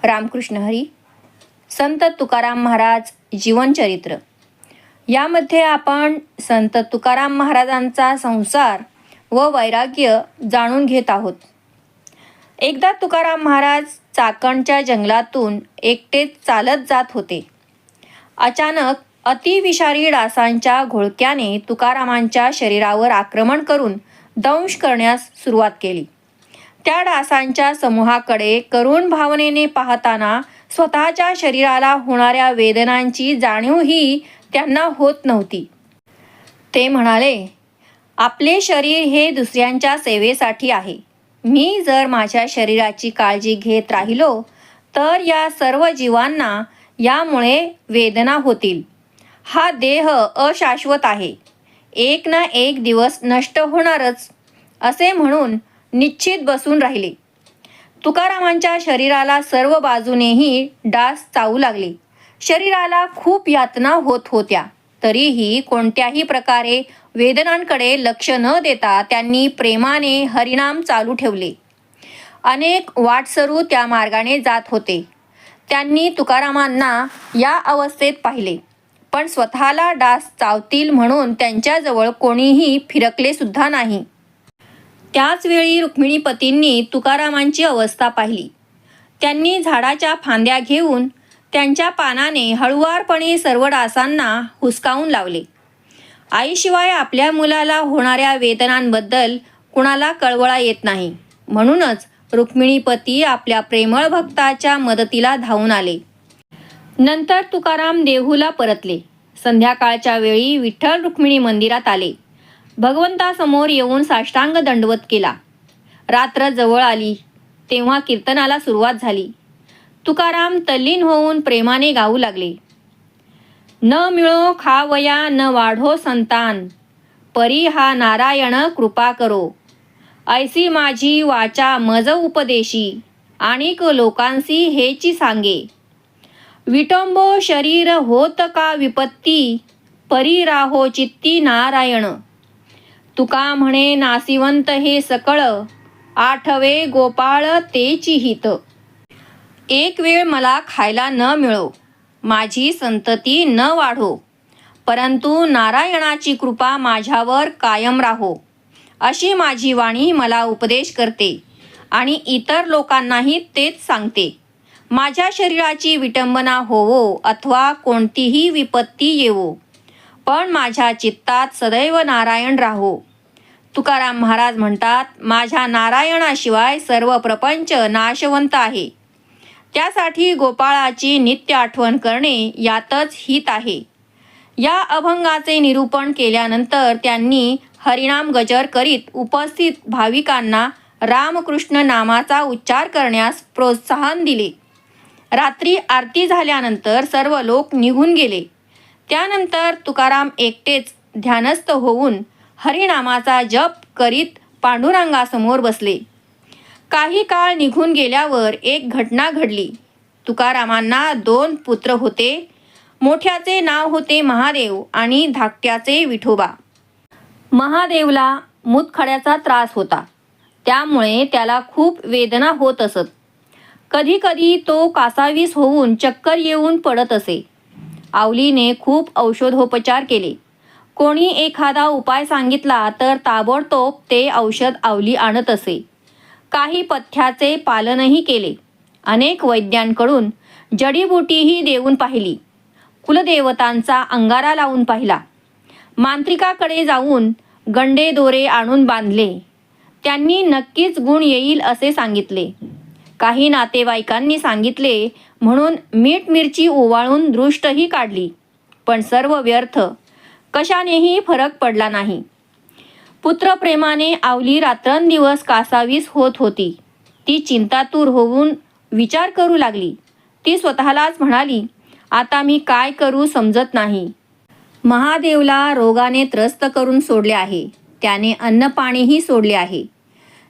रामकृष्ण हरी. संत तुकाराम महाराज जीवनचरित्र यामध्ये आपण संत तुकाराम महाराजांचा संसार व वैराग्य जाणून घेत आहोत. एकदा तुकाराम महाराज चाकणच्या जंगलातून एकटेच चालत जात होते. अचानक अतिविषारी डासांच्या घोळक्याने तुकारामांच्या शरीरावर आक्रमण करून दंश करण्यास सुरुवात केली. त्या डासांच्या समूहाकडे करुण भावनेने पाहताना स्वतःच्या शरीराला होणाऱ्या वेदनांची जाणीवही त्यांना होत नव्हती. ते म्हणाले, आपले शरीर हे दुसऱ्यांच्या सेवेसाठी आहे. मी जर माझ्या शरीराची काळजी घेत राहिलो तर या सर्व जीवांना यामुळे वेदना होतील. हा देह अशाश्वत आहे, एक ना एक दिवस नष्ट होणारच, असे म्हणून निश्चित बसून राहिले. तुकारामांच्या शरीराला सर्व बाजूनेही डास चावू लागले. शरीराला खूप यातना होत होत्या. तरीही कोणत्याही प्रकारे वेदनांकडे लक्ष न देता त्यांनी प्रेमाने हरिनाम चालू ठेवले. अनेक वाटसरू त्या मार्गाने जात होते. त्यांनी तुकारामांना या अवस्थेत पाहिले, पण स्वतःला डास चावतील म्हणून त्यांच्याजवळ कोणीही फिरकले सुद्धा नाही. त्याच वेळी रुक्मिणीपतींनी तुकारामांची अवस्था पाहिली. त्यांनी झाडाच्या फांद्या घेऊन त्यांच्या पानाने हळुवारपणे सर्व डासांना हुसकावून लावले. आईशिवाय आपल्या मुलाला होणाऱ्या वेदनांबद्दल कुणाला कळवळा येत नाही. म्हणूनच रुक्मिणीपती आपल्या प्रेमळ भक्ताच्या मदतीला धावून आले. नंतर तुकाराम देहूला परतले. संध्याकाळच्या वेळी विठ्ठल रुक्मिणी मंदिरात आले. भगवंतासमोर येऊन साष्टांग दंडवत केला. रात्र जवळ आली तेव्हा कीर्तनाला सुरुवात झाली. तुकाराम तल्लीन होऊन प्रेमाने गाऊ लागले. न मिळो खावया न वाढो संतान, परी हा नारायण कृपा करो. ऐसी माझी वाचा मज उपदेशी, आणिक लोकांसी हेची सांगे. विटंबो शरीर होत का विपत्ती, परी राहो चित्ती नारायण. तुका म्हणे नासिवंत हे सकळ, आठवे गोपाळ तेची हित. एक वेळ मला खायला न मिळो, माझी संतती न वाढो, परंतु नारायणाची कृपा माझ्यावर कायम राहो, अशी माझी वाणी मला उपदेश करते आणि इतर लोकांनाही तेच सांगते. माझ्या शरीराची विटंबना होवो अथवा कोणतीही विपत्ती येवो, पण माझ्या चित्तात सदैव नारायण राहो. तुकाराम महाराज म्हणतात, माझ्या नारायणाशिवाय सर्व प्रपंच नाशवंत आहे. त्यासाठी गोपाळाची नित्य आठवण करणे यातच हित आहे. या अभंगाचे निरूपण केल्यानंतर त्यांनी हरिनाम गजर करीत उपस्थित भाविकांना रामकृष्ण नामाचा उच्चार करण्यास प्रोत्साहन दिले. रात्री आरती झाल्यानंतर सर्व लोक निघून गेले. त्यानंतर तुकाराम एकटेच ध्यानस्थ होऊन हरिनामाचा जप करीत पांडुरंगासमोर बसले. काही काळ निघून गेल्यावर एक घटना घडली. तुकारामांना 2 पुत्र होते. मोठ्याचे नाव होते महादेव आणि धाकट्याचे विठोबा. महादेवला मूतखड्याचा त्रास होता, त्यामुळे त्याला खूप वेदना होत असत. कधी कधी तो कासावीस होऊन चक्कर येऊन पडत असे. आवलीने खूप औषधोपचार केले. कोणी एखादा उपाय सांगितला तर ताबडतोब ते औषध आवली आणत असे. काही पथ्याचे पालनही केले. अनेक वैद्यांकडून जडीबुटीही देऊन पाहिली. कुलदेवतांचा अंगारा लावून पाहिला. मांत्रिकाकडे जाऊन गंडे दोरे आणून बांधले. त्यांनी नक्कीच गुण येईल असे सांगितले. काही नातेवाईकांनी सांगितले म्हणून मीठ मिरची ओवाळून दृष्टही काढली, पण सर्व व्यर्थ. कशानेही फरक पडला नाही. पुत्रप्रेमाने आवली रात्रंदिवस कासावीस होत होती. ती चिंतातूर होऊन विचार करू लागली. ती स्वतःलाच म्हणाली, आता मी काय करू समजत नाही. महादेवला रोगाने त्रस्त करून सोडले आहे. त्याने अन्नपाणीही सोडले आहे.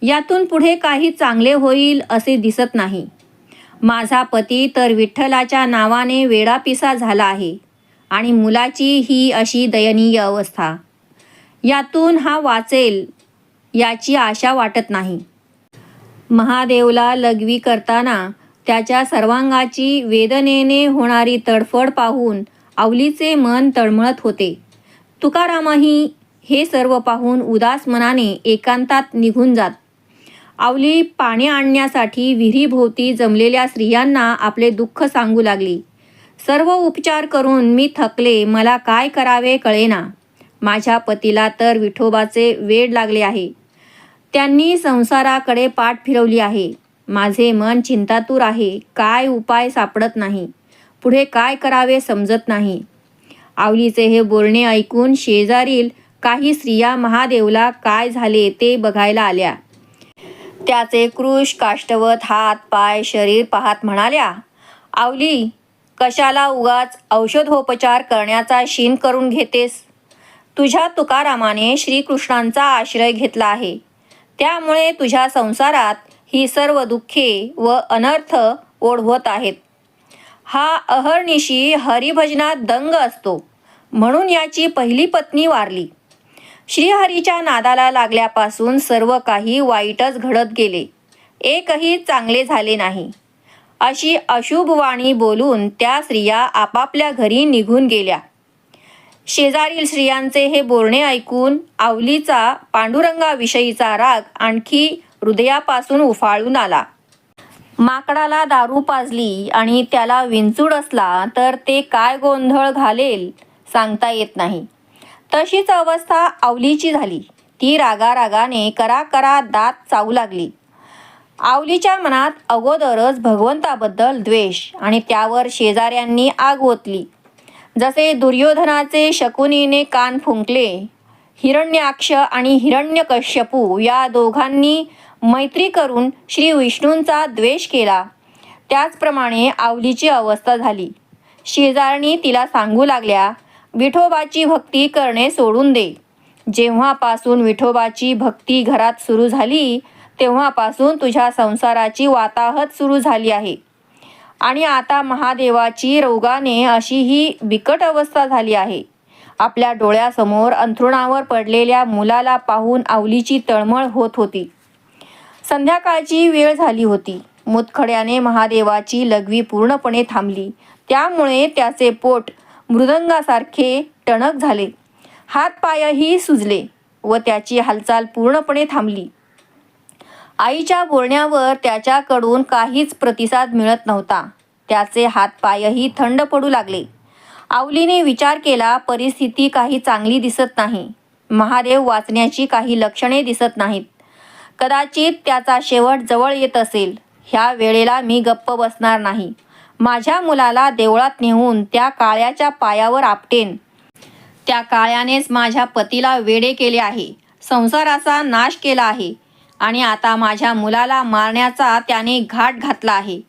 यातून पुढे काही चांगले होईल असे दिसत नाही. माझा पती तर विठ्ठलाच्या नावाने वेडापिसा झाला आहे आणि मुलाची ही अशी दयनीय अवस्था. यातून हा वाचेल याची आशा वाटत नाही. महादेवला लघवी करताना त्याच्या सर्वांगाची वेदनेने होणारी तडफड पाहून आवलीचे मन तळमळत होते. तुकारामही हे सर्व पाहून उदास मनाने एकांतात निघून जात. आवली पाणी आणण्यासाठी विहिरीभोवती जमलेल्या स्त्रियांना आपले दुःख सांगू लागली. सर्व उपचार करून मी थकले, मला काय करावे कळेना. माझ्या पतीला तर विठोबाचे वेड लागले आहे. त्यांनी संसाराकडे पाठ फिरवली आहे. माझे मन चिंतातूर आहे. काय उपाय सापडत नाही. पुढे काय करावे समजत नाही. आवलीचे हे बोलणे ऐकून शेजारील काही स्त्रिया महादेवला काय झाले ते बघायला आल्या. त्याचे कृश काष्टवत हात पाय शरीर पाहत म्हणाल्या, आवली, कशाला उगाच औषधोपचार करण्याचा शीन करून घेतेस. तुझ्या तुकारामाने श्रीकृष्णांचा आश्रय घेतला आहे. त्यामुळे तुझ्या संसारात ही सर्व दुःखे व अनर्थ ओढवत आहेत. हा अहर्निशी हरिभजनात दंग असतो, म्हणून याची पहिली पत्नी वारली. श्रीहरीच्या नादाला लागल्यापासून सर्व काही वाईटच घडत गेले. एकही चांगले झाले नाही. अशी अशुभ वाणी बोलून त्या स्त्रिया आपापल्या घरी निघून गेल्या. शेजारील स्त्रियांचे हे बोलणे ऐकून आवलीचा पांडुरंगाविषयीचा राग आणखी हृदयापासून उफाळून आला. माकडाला दारू पाजली आणि त्याला विंचूड असला तर ते काय गोंधळ घालेल सांगता येत नाही. तशीच अवस्था आवलीची झाली. ती रागारागाने करा दात चावू लागली. आवलीच्या मनात अगोदरच भगवंताबद्दल द्वेष आणि त्यावर शेजाऱ्यांनी आग ओतली. जसे दुर्योधनाचे शकुनीने कान फुंकले, हिरण्याक्ष आणि हिरण्यकश्यपू या दोघांनी मैत्री करून श्री विष्णूंचा द्वेष केला, त्याचप्रमाणे आवलीची अवस्था झाली. शेजारणी तिला सांगू लागल्या, विठोबाची भक्ती करणे सोडून दे. जेव्हापासून विठोबाची भक्ती घरात सुरू झाली तेव्हापासून तुझ्या संसाराची वाताहत सुरू झाली आहे. आणि आता महादेवाची रोगाने अशी ही बिकट अवस्था झाली आहे. आपल्या डोळ्यासमोर अंथरुणावर पडलेल्या मुलाला पाहून आवलीची तळमळ होत होती. संध्याकाळची वेळ झाली होती. मुतखड्याने महादेवाची लघवी पूर्णपणे थांबली. त्यामुळे त्याचे पोट मृदंगासारखे टणक झाले. हातपायही सुजले व त्याची हालचाल पूर्णपणे थांबली. आईच्या बोलण्यावर त्याच्याकडून काहीच प्रतिसाद मिळत नव्हता. त्याचे हातपायही थंड पडू लागले. आवलीने विचार केला, परिस्थिती काही चांगली दिसत नाही. महादेव वाचण्याची काही लक्षणे दिसत नाहीत. कदाचित त्याचा शेवट जवळ येत असेल. ह्या वेळेला मी गप्प बसणार नाही. माझ्या मुलाला देवळात नेऊन त्या काळ्याच्या पायावर आपटेन. त्या काळ्यानेच माझ्या पतीला वेडे केले आहे, संसाराचा नाश केला आहे आणि आता माझ्या मुलाला मारण्याचा त्याने घाट घातला आहे.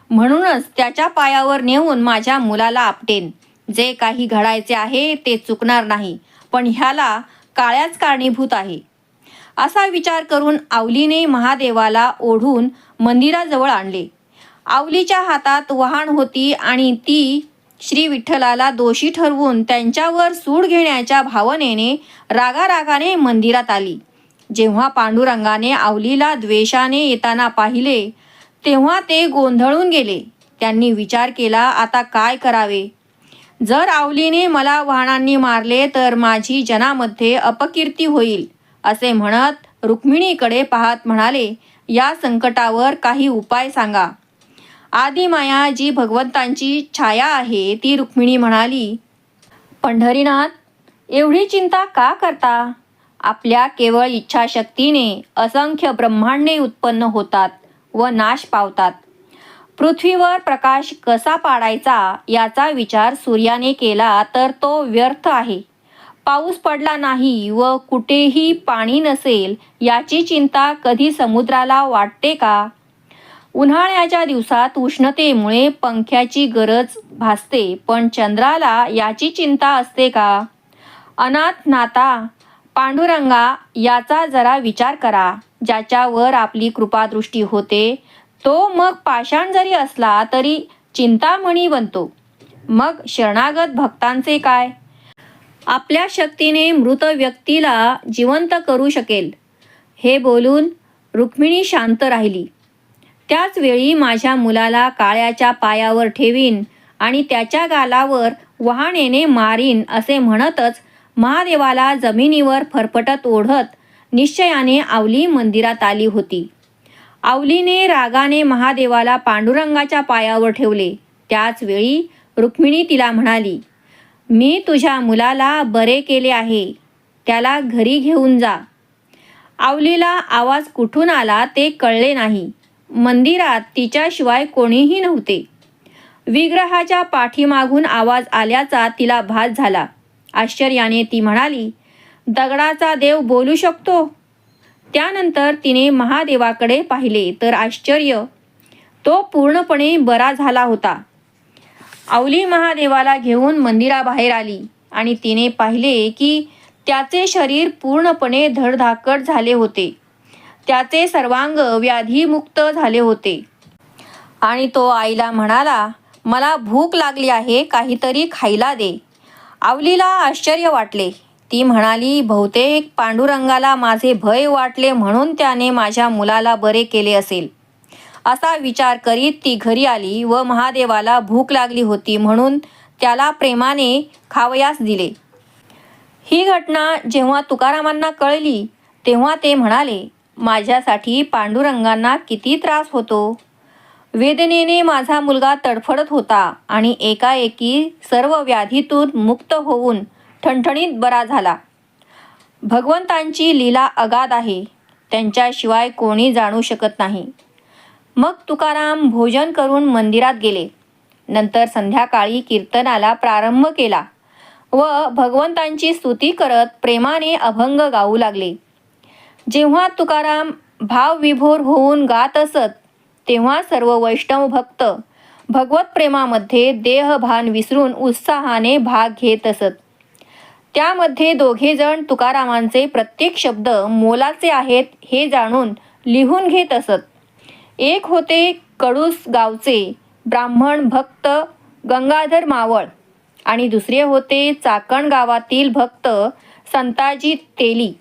म्हणूनच त्याच्या पायावर नेऊन माझ्या मुलाला आपटेन. जे काही घडायचे आहे ते चुकणार नाही, पण ह्याला काळ्याच कारणीभूत आहे. असा विचार करून आवलीने महादेवाला ओढून मंदिराजवळ आणले. आवलीच्या हातात वहाण होती आणि ती श्री विठ्ठलाला दोषी ठरवून त्यांच्यावर सूड घेण्याच्या भावनेने रागारागाने मंदिरात आली. जेव्हा पांडुरंगाने आवलीला द्वेषाने येताना पाहिले तेव्हा ते गोंधळून गेले. त्यांनी विचार केला, आता काय करावे. जर आवलीने मला वहाणांनी मारले तर माझी जनामध्ये अपकीर्ती होईल, असे म्हणत रुक्मिणीकडे पाहत म्हणाले, या संकटावर काही उपाय सांगा. आदिमाया जी भगवंतांची छाया आहे ती रुक्मिणी म्हणाली, पंढरीनाथ, एवढी चिंता का करता. आपल्या केवळ इच्छाशक्तीने असंख्य ब्रह्मांडे उत्पन्न होतात व नाश पावतात. पृथ्वीवर प्रकाश कसा पाडायचा याचा विचार सूर्याने केला तर तो व्यर्थ आहे. पाऊस पडला नाही व कुठेही पाणी नसेल याची चिंता कधी समुद्राला वाटते का. उन्हाळ्याच्या दिवसात उष्णतेमुळे पंख्याची गरज भासते, पण चंद्राला याची चिंता असते का. अनाथ नाथा पांडुरंगा, याचा जरा विचार करा. ज्याच्यावर आपली कृपादृष्टी होते तो मग पाषाण जरी असला तरी चिंतामणी बनतो. मग शरणागत भक्तांचे काय. आपल्या शक्तीने मृत व्यक्तीला जिवंत करू शकेल. हे बोलून रुक्मिणी शांत राहिली. त्याच वेळी माझ्या मुलाला काळ्याच्या पायावर ठेवीन आणि त्याच्या गालावर वहाणेने मारीन असे म्हणतच महादेवाला जमिनीवर फरफटत ओढत निश्चयाने आवली मंदिरात आली होती. आवलीने रागाने महादेवाला पांडुरंगाच्या पायावर ठेवले. त्याच वेळी रुक्मिणी तिला म्हणाली, मी तुझ्या मुलाला बरे केले आहे, त्याला घरी घेऊन जा. आवलीला आवाज कुठून आला ते कळले नाही. मंदिरात तिच्याशिवाय कोणीही नव्हते. विग्रहाच्या पाठीमागून आवाज आल्याचा तिला भास झाला. आश्चर्याने ती म्हणाली, दगडाचा देव बोलू शकतो? त्यानंतर तिने महादेवाकडे पाहिले तर आश्चर्य, तो पूर्णपणे बरा झाला होता. आवली महादेवाला घेऊन मंदिराबाहेर आली आणि तिने पाहिले की त्याचे शरीर पूर्णपणे धडधाकट झाले होते. त्याचे सर्वांग व्याधीमुक्त झाले होते आणि तो आईला म्हणाला, मला भूक लागली आहे, काहीतरी खायला दे. आवलीला आश्चर्य वाटले. ती म्हणाली, बहुतेक पांडुरंगाला माझे भय वाटले म्हणून त्याने माझ्या मुलाला बरे केले असेल. असा विचार करीत ती घरी आली व महादेवाला भूक लागली होती म्हणून त्याला प्रेमाने खावयास दिले. ही घटना जेव्हा तुकारामांना कळली तेव्हा ते म्हणाले, माझ्यासाठी पांडुरंगांना किती त्रास होतो. वेदनेने माझा मुलगा तडफडत होता आणि एकाएकी सर्व व्याधीतून मुक्त होऊन ठणठणीत बरा झाला. भगवंतांची लीला अगाध आहे, त्यांच्याशिवाय कोणी जाणू शकत नाही. मग तुकाराम भोजन करून मंदिरात गेले. नंतर संध्याकाळी कीर्तनाला प्रारंभ केला व भगवंतांची स्तुती करत प्रेमाने अभंग गाऊ लागले. जेव्हा तुकाराम भावविभोर होऊन गात असत तेव्हा सर्व वैष्णव भक्त भगवत प्रेमामध्ये देहभान विसरून उत्साहाने भाग घेत असत. त्यामध्ये दोघेजण तुकारामांचे प्रत्येक शब्द मोलाचे आहेत हे जाणून लिहून घेत असत. एक होते कडूस गावचे ब्राह्मण भक्त गंगाधर मावळ आणि दुसरे होते चाकण गावातील भक्त संताजी तेली.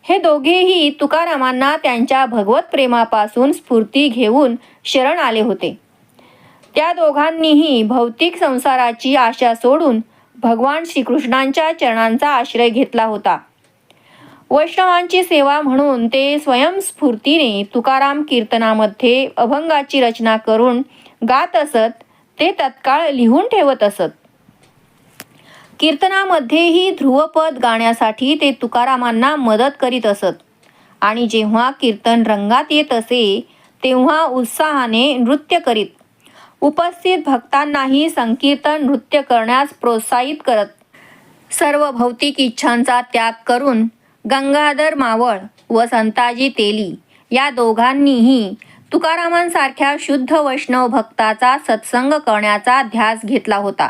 हे दोघेही तुकारामांना त्यांच्या भगवत प्रेमापासून स्फूर्ती घेऊन शरण आले होते. त्या दोघांनीही भौतिक संसाराची आशा सोडून भगवान श्रीकृष्णांच्या चरणांचा आश्रय घेतला होता. वैष्णवांची सेवा म्हणून ते स्वयंस्फूर्तीने तुकाराम कीर्तनामध्ये अभंगाची रचना करून गात असत, ते तत्काळ लिहून ठेवत असत. कीर्तनामध्येही ध्रुवपद गाण्यासाठी ते तुकारामांना मदत करीत असत आणि जेव्हा कीर्तन रंगात येत असे तेव्हा उत्साहाने नृत्य करीत उपस्थित भक्तांनाही संकीर्तन नृत्य करण्यास प्रोत्साहित करत. सर्व भौतिक इच्छांचा त्याग करून गंगाधर मावळ व संताजी तेली या दोघांनीही तुकारामांसारख्या शुद्ध वैष्णव भक्ताचा सत्संग करण्याचा ध्यास घेतला होता.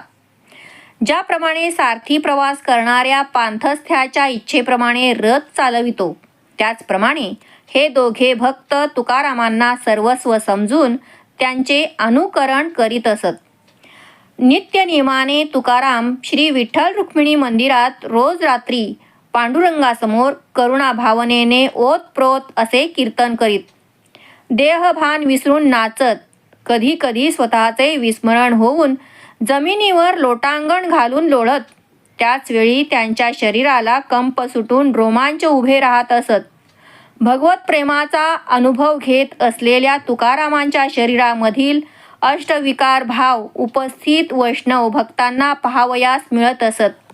ज्याप्रमाणे सारथी प्रवास करणाऱ्या पांथस्थ्याच्या इच्छेप्रमाणे रथ चालवितो, त्याचप्रमाणे हे दोघे भक्त तुकारामांना सर्वस्व समजून त्यांचे अनुकरण करीत असत. नित्य नियमाने तुकाराम श्री विठ्ठल रुक्मिणी मंदिरात रोज रात्री पांडुरंगासमोर करुणा भावनेने ओतप्रोत असे कीर्तन करीत, देहभान विसरून नाचत, कधी कधी स्वतःचे विस्मरण होऊन जमिनीवर लोटांगण घालून लोळत, त्याचवेळी त्यांच्या शरीराला कंप सुटून रोमांच उभे राहत असत. भगवत प्रेमाचा अनुभव घेत असलेल्या तुकारामांच्या शरीरामधील अष्टविकार भाव उपस्थित वैष्णव भक्तांना पाहावयास मिळत असत.